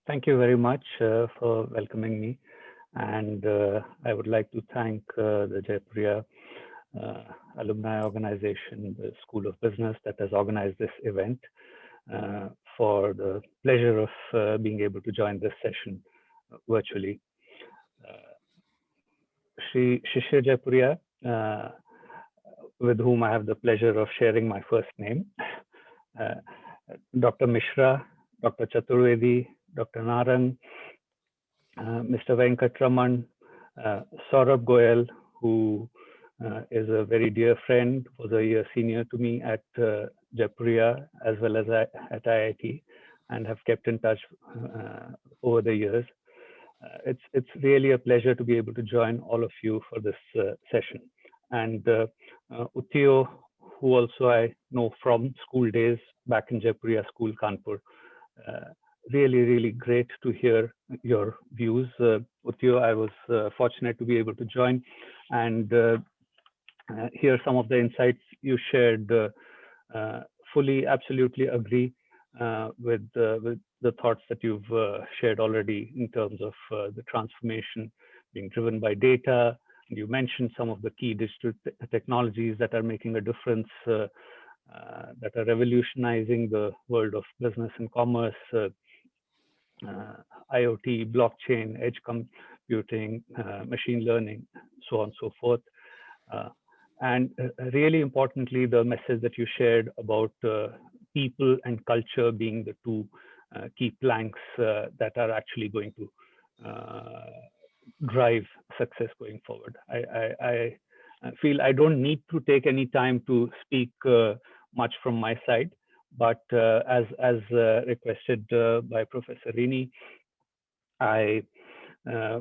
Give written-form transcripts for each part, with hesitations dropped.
Thank you very much for welcoming me. And I would like to thank the Jaipuria Alumni Organization, the School of Business that has organized this event for the pleasure of being able to join this session virtually. Shri Shishir Jaipuria, with whom I have the pleasure of sharing my first name, Dr. Mishra, Dr. Chaturvedi, Dr. Narang, Mr. Venkatraman, Saurabh Goyal, who is a very dear friend, was a year senior to me at Jaipuria as well as at IIT, and have kept in touch over the years. It's really a pleasure to be able to join all of you for this session. And Uttiyo, who also I know from school days back in Jaipuria School, Kanpur. Really great to hear your views. Uttiyo, I was fortunate to be able to join and hear some of the insights you shared. Fully, absolutely agree with the thoughts that you've shared already in terms of the transformation being driven by data. You mentioned some of the key digital technologies that are making a difference, that are revolutionizing the world of business and commerce, IoT, blockchain, edge computing, machine learning, so on and so forth. And really importantly, the message that you shared about people and culture being the two key planks that are actually going to drive success going forward. I feel I don't need to take any time to speak much from my side, but as requested by Professor Rini, I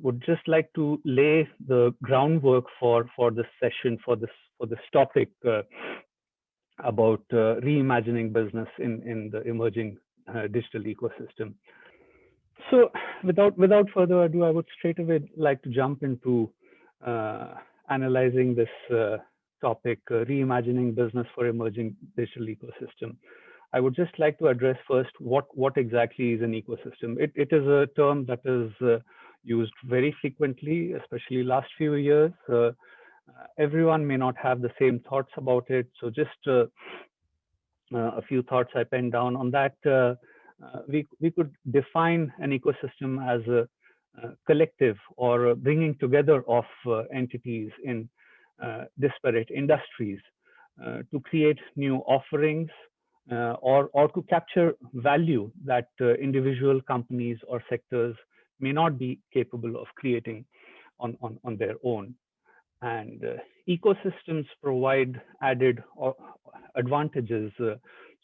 would just like to lay the groundwork for this session, for this topic about reimagining business in the emerging digital ecosystem. So without further ado, I would straight away like to jump into analyzing this topic, reimagining business for emerging digital ecosystem. I would just like to address first what exactly is an ecosystem. It is a term that is used very frequently, especially last few years. Everyone may not have the same thoughts about it. So just a few thoughts I penned down on that. We could define an ecosystem as a collective or a bringing together of entities in disparate industries to create new offerings or to capture value that individual companies or sectors may not be capable of creating on their own. And ecosystems provide added advantages.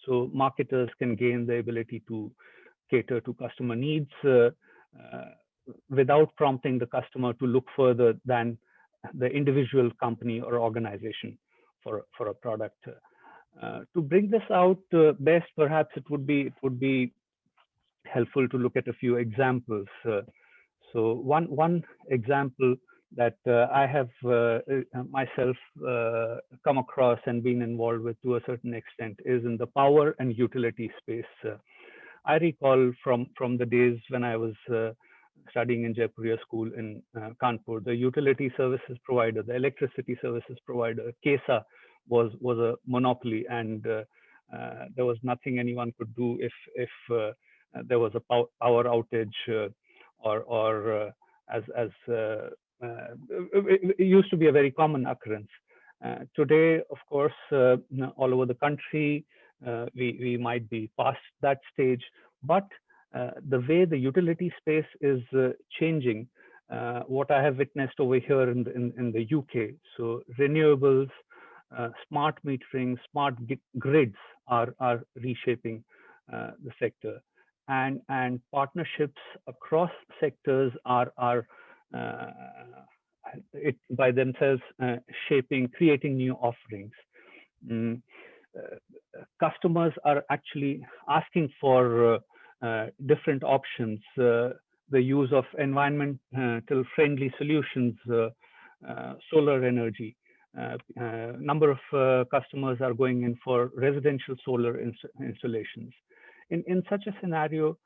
So marketers can gain the ability to cater to customer needs without prompting the customer to look further than the individual company or organization for a product. To bring this out best, perhaps it would be helpful to look at a few examples. So one example that I have myself come across and been involved with to a certain extent is in the power and utility space. I recall from the days when I was studying in Jaipuria School in Kanpur, the utility services provider, the electricity services provider, KESA, was a monopoly, and there was nothing anyone could do if there was a power outage or as it used to be a very common occurrence. Today, of course, all over the country, we might be past that stage, but the way the utility space is changing, what I have witnessed over here in the UK, so renewables, smart metering, smart grids are reshaping the sector, and partnerships across sectors are by themselves creating new offerings. Customers are actually asking for different options, the use of environmental friendly solutions, solar energy. Number of customers are going in for residential solar installations. In such a scenario,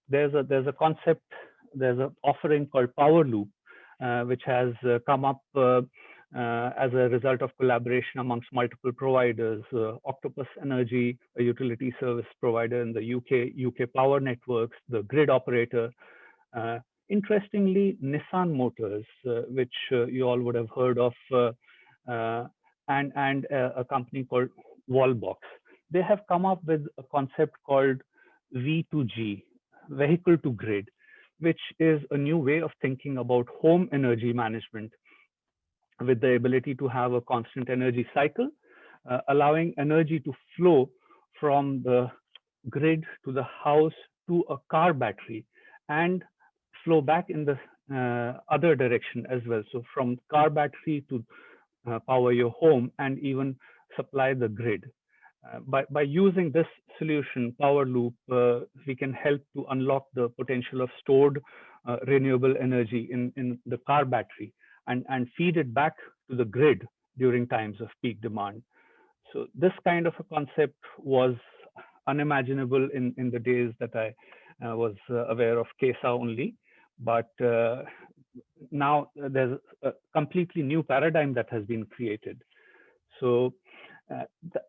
there's a concept, there's an offering called Power Loop, which has come up as a result of collaboration amongst multiple providers. Octopus Energy, a utility service provider in the UK Power Networks, the grid operator. Interestingly, Nissan Motors, which you all would have heard of, and a company called Wallbox. They have come up with a concept called V2G, vehicle to grid, which is a new way of thinking about home energy management with the ability to have a constant energy cycle, allowing energy to flow from the grid to the house to a car battery and flow back in the other direction as well. So from car battery to power your home and even supply the grid. By using this solution, Power Loop, we can help to unlock the potential of stored renewable energy in the car battery and feed it back to the grid during times of peak demand. So this kind of a concept was unimaginable in the days that I was aware of KESA only. But now there's a completely new paradigm that has been created. So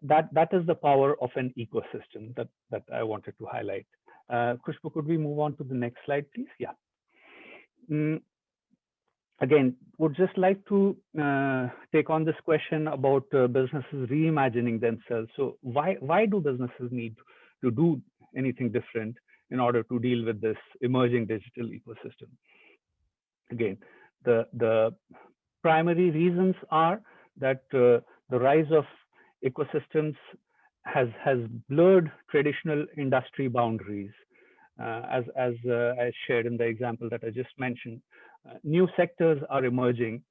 that is the power of an ecosystem that I wanted to highlight. Khushbu, could we move on to the next slide, please? Yeah. Again, would just like to take on this question about businesses reimagining themselves. So why do businesses need to do anything different in order to deal with this emerging digital ecosystem? Again, the primary reasons are that the rise of ecosystems has blurred traditional industry boundaries. As I shared in the example that I just mentioned, new sectors are emerging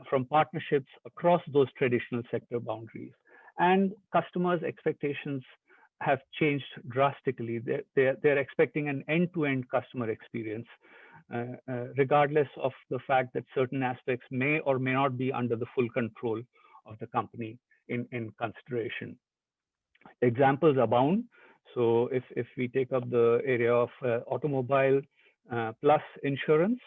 from partnerships across those traditional sector boundaries, and customers' expectations have changed drastically. They're expecting an end-to-end customer experience, regardless of the fact that certain aspects may or may not be under the full control of the company in consideration. Examples abound. So if we take up the area of automobile plus insurance,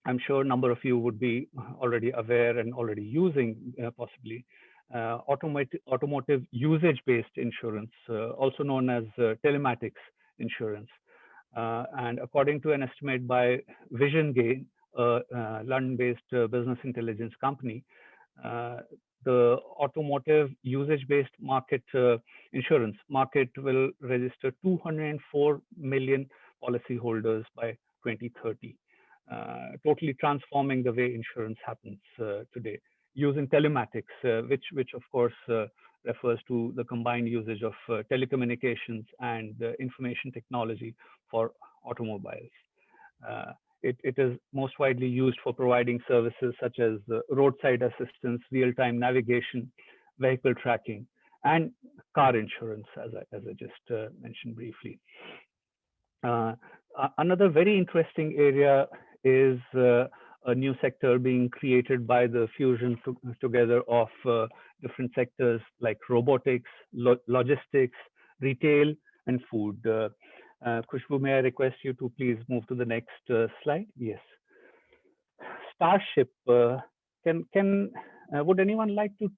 I'm sure a number of you would be already aware and already using possibly automotive usage-based insurance, also known as telematics insurance. And according to an estimate by Vision Gain, a London-based business intelligence company, the automotive usage-based market insurance market will register 204 million policyholders by 2030, totally transforming the way insurance happens today, using telematics, which of course refers to the combined usage of telecommunications and information technology for automobiles. It is most widely used for providing services such as roadside assistance, real-time navigation, vehicle tracking, and car insurance, as I just mentioned briefly. Another very interesting area is a new sector being created by the fusion together of different sectors like robotics, logistics, retail, and food. Khushbu, may I request you to please move to the next slide? Yes. Starship. Would anyone like to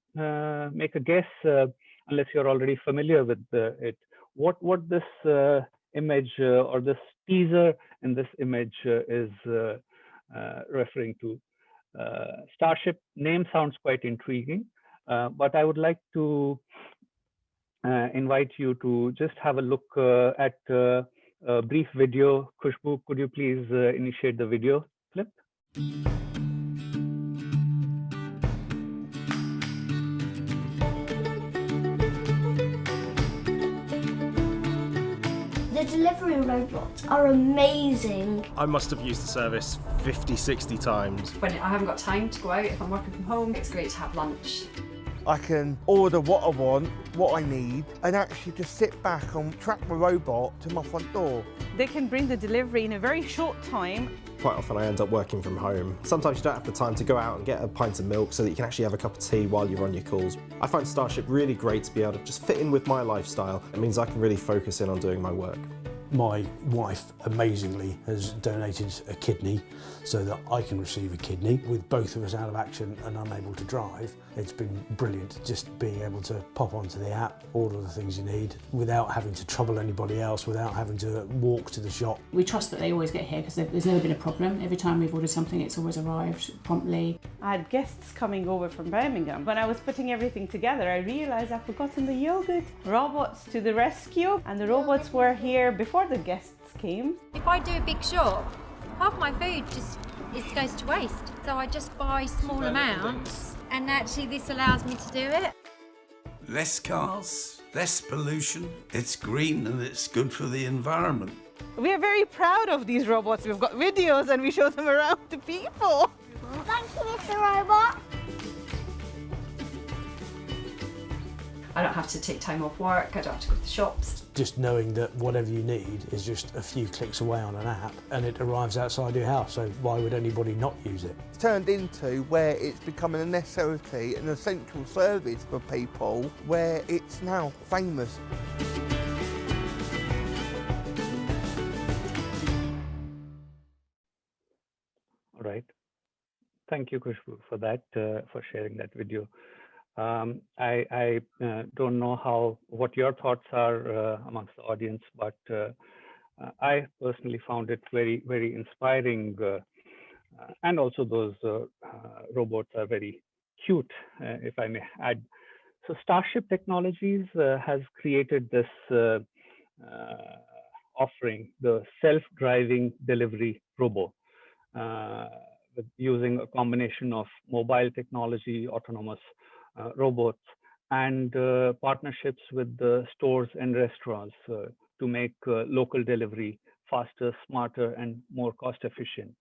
make a guess, unless you're already familiar with it? What this image or this teaser in this image is referring to? Starship name sounds quite intriguing, but I would like to invite you to just have a look at a brief video. Khushbu, could you please initiate the video clip? The delivery robots are amazing. I must have used the service 50, 60 times. When I haven't got time to go out, if I'm working from home, it's great to have lunch. I can order what I want, what I need, and actually just sit back and track the robot to my front door. They can bring the delivery in a very short time. Quite often I end up working from home. Sometimes you don't have the time to go out and get a pint of milk so that you can actually have a cup of tea while you're on your calls. I find Starship really great to be able to just fit in with my lifestyle. It means I can really focus in on doing my work. My wife amazingly has donated a kidney so that I can receive a kidney. With both of us out of action and unable to drive, it's been brilliant just being able to pop onto the app, order the things you need without having to trouble anybody else, without having to walk to the shop. We trust that they always get here because there's never been a problem. Every time we've ordered something, it's always arrived promptly. I had guests coming over from Birmingham. When I was putting everything together, I realised I'd forgotten the yogurt. Robots to the rescue, and the robots were here before the guests came. If I do a big shop, half my food just goes to waste. So I just buy small amounts, and actually this allows me to do it. Less cars, less pollution, it's green and it's good for the environment. We are very proud of these robots. We've got videos and we show them around to people. Thank you, Mr. Robot. I don't have to take time off work, I don't have to go to the shops. Just knowing that whatever you need is just a few clicks away on an app and it arrives outside your house, so why would anybody not use it? It's turned into where it's becoming a necessity, an essential service for people, where it's now famous. All right. Thank you, Khushbu, for that, for sharing that video. I don't know what your thoughts are amongst the audience, but I personally found it very, very inspiring. And also those robots are very cute, if I may add. So Starship Technologies has created this offering, the self-driving delivery robot, using a combination of mobile technology, autonomous robots, and partnerships with the stores and restaurants to make local delivery faster, smarter, and more cost efficient.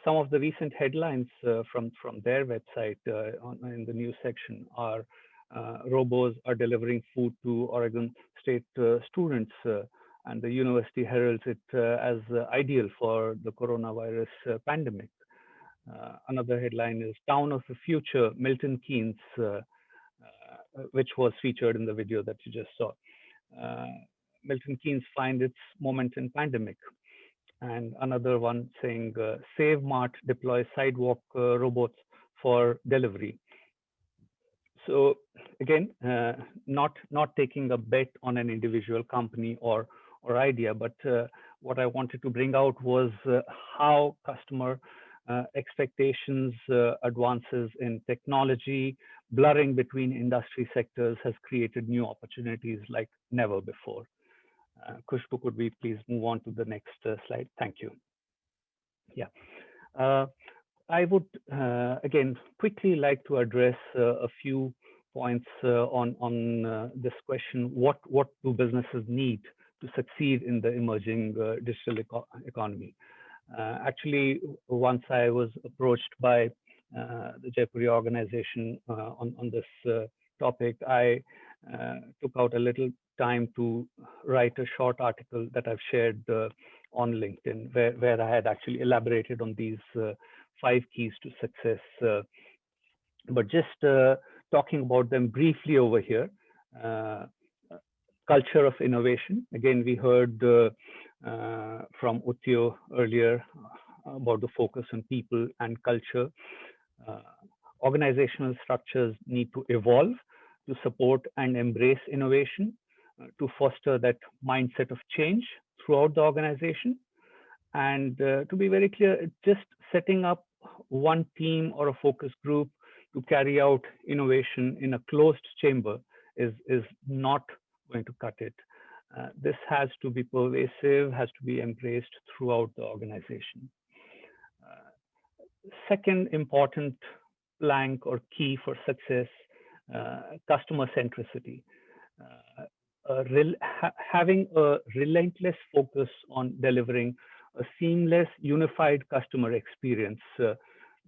Some of the recent headlines from their website in the news section are robos are delivering food to Oregon State students, and the university heralds it as ideal for the coronavirus pandemic. Another headline is Town of the Future, Milton Keynes, which was featured in the video that you just saw. Milton Keynes finds its moment in pandemic. And another one saying Save Mart deploys sidewalk robots for delivery. So again, not taking a bet on an individual company or idea, but what I wanted to bring out was how customer expectations, advances in technology, blurring between industry sectors has created new opportunities like never before. Khushbu, could we please move on to the next slide? Thank you. Yeah, I would again quickly like to address a few points on this question: what do businesses need to succeed in the emerging digital economy? Actually, once I was approached by the Jaipuria organization on this topic, I took out a little time to write a short article that I've shared on LinkedIn, where I had actually elaborated on these 5 keys to success. But just talking about them briefly over here. Culture of innovation. Again, we heard from Utyo earlier about the focus on people and culture. Organizational structures need to evolve to support and embrace innovation, to foster that mindset of change throughout the organization. And to be very clear, just setting up one team or a focus group to carry out innovation in a closed chamber is not going to cut it. This has to be pervasive, has to be embraced throughout the organization. Second important plank or key for success, customer centricity. Having a relentless focus on delivering a seamless, unified customer experience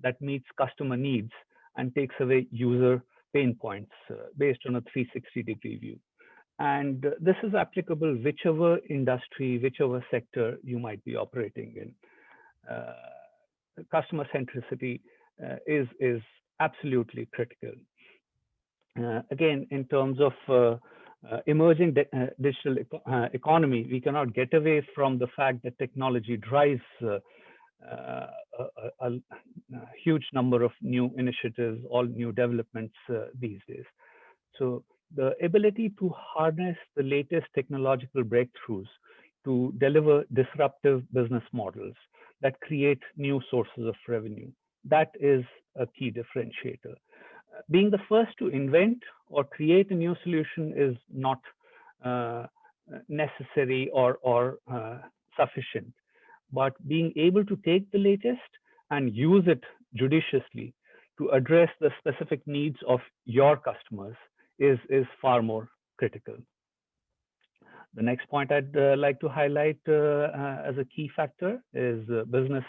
that meets customer needs and takes away user pain points based on a 360-degree view. And this is applicable whichever industry, whichever sector you might be operating in. Customer centricity is absolutely critical. Again, in terms of emerging digital economy, we cannot get away from the fact that technology drives a huge number of new initiatives, all new developments these days. So the ability to harness the latest technological breakthroughs to deliver disruptive business models that create new sources of revenue, that is a key differentiator. Being the first to invent or create a new solution is not necessary or sufficient, but being able to take the latest and use it judiciously to address the specific needs of your customers is far more critical. The next point I'd like to highlight as a key factor is business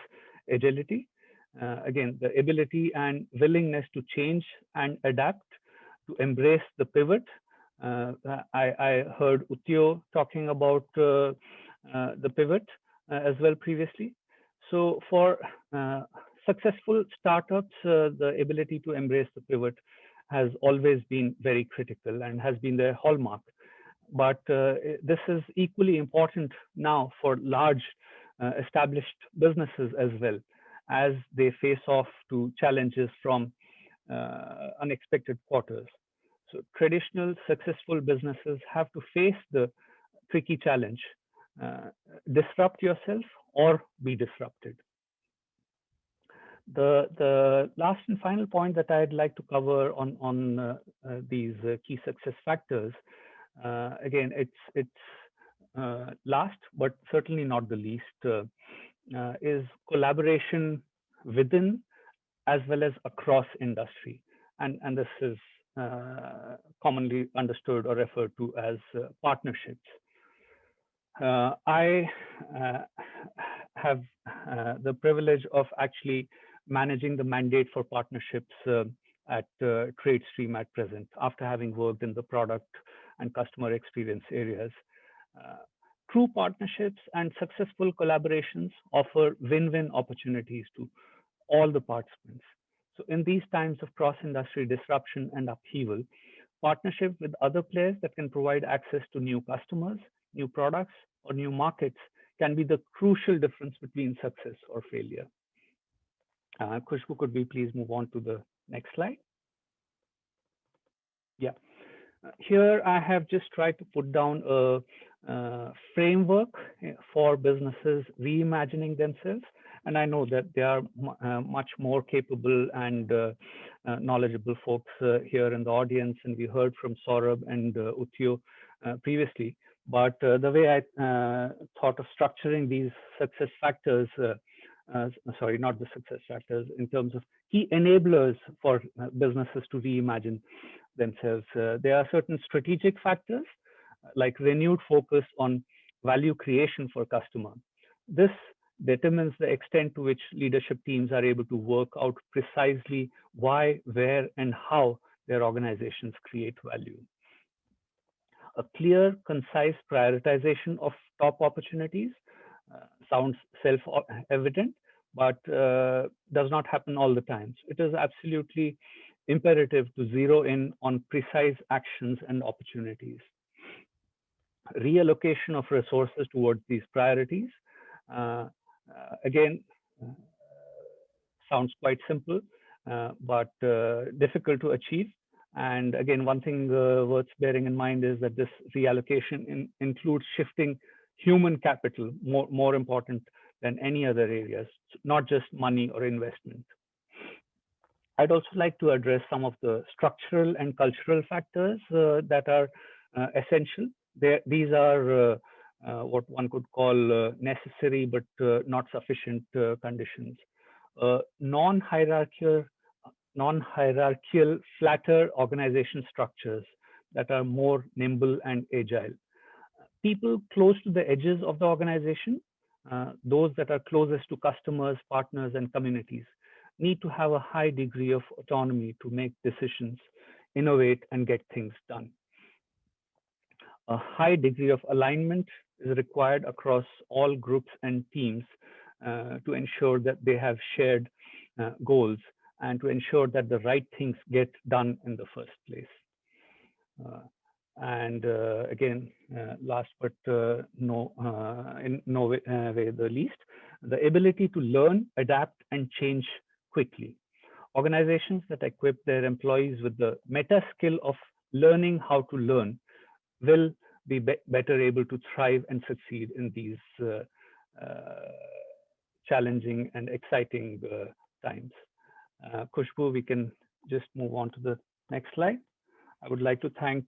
agility. Again, the ability and willingness to change and adapt, to embrace the pivot. I heard Utyo talking about the pivot as well previously. So for successful startups, the ability to embrace the pivot has always been very critical and has been their hallmark. But this is equally important now for large established businesses as well, as they face off to challenges from unexpected quarters. So traditional successful businesses have to face the tricky challenge, disrupt yourself or be disrupted. The last and final point that I'd like to cover on these key success factors, again, it's last but certainly not the least, is collaboration within as well as across industry. And this is commonly understood or referred to as partnerships. I have the privilege of actually managing the mandate for partnerships at TradeStream at present, after having worked in the product and customer experience areas. True partnerships and successful collaborations offer win-win opportunities to all the participants. So in these times of cross-industry disruption and upheaval, partnership with other players that can provide access to new customers, new products, or new markets can be the crucial difference between success or failure. Khushbu, could we please move on to the next slide? Yeah. Here I have just tried to put down a framework for businesses reimagining themselves. And I know that there are much more capable and knowledgeable folks here in the audience, and we heard from Saurabh and Utyo previously. But the way I thought of structuring these success factors, sorry, not the success factors, in terms of key enablers for businesses to reimagine themselves, there are certain strategic factors like renewed focus on value creation for customer. This determines the extent to which leadership teams are able to work out precisely why, where, and how their organizations create value. A clear, concise prioritization of top opportunities sounds self-evident, but does not happen all the time. So it is absolutely imperative to zero in on precise actions and opportunities. Reallocation of resources towards these priorities, again, sounds quite simple, but difficult to achieve. And again, one thing worth bearing in mind is that this reallocation includes shifting human capital, more important than any other areas, not just money or investment. I'd also like to address some of the structural and cultural factors that are essential. These are what one could call necessary but not sufficient conditions. Non-hierarchical, flatter organization structures that are more nimble and agile. People close to the edges of the organization, those that are closest to customers, partners, and communities, need to have a high degree of autonomy to make decisions, innovate, and get things done. A high degree of alignment is required across all groups and teams to ensure that they have shared goals and to ensure that the right things get done in the first place. And again, last but in no way the least, the ability to learn, adapt, and change quickly. Organizations that equip their employees with the meta skill of learning how to learn will be better able to thrive and succeed in these challenging and exciting times. Khushbu, we can just move on to the next slide. I would like to thank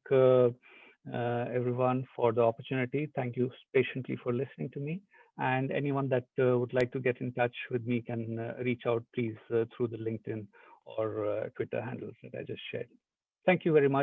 everyone for the opportunity. Thank you patiently for listening to me. And anyone that would like to get in touch with me can reach out, please, through the LinkedIn or Twitter handles that I just shared. Thank you very much.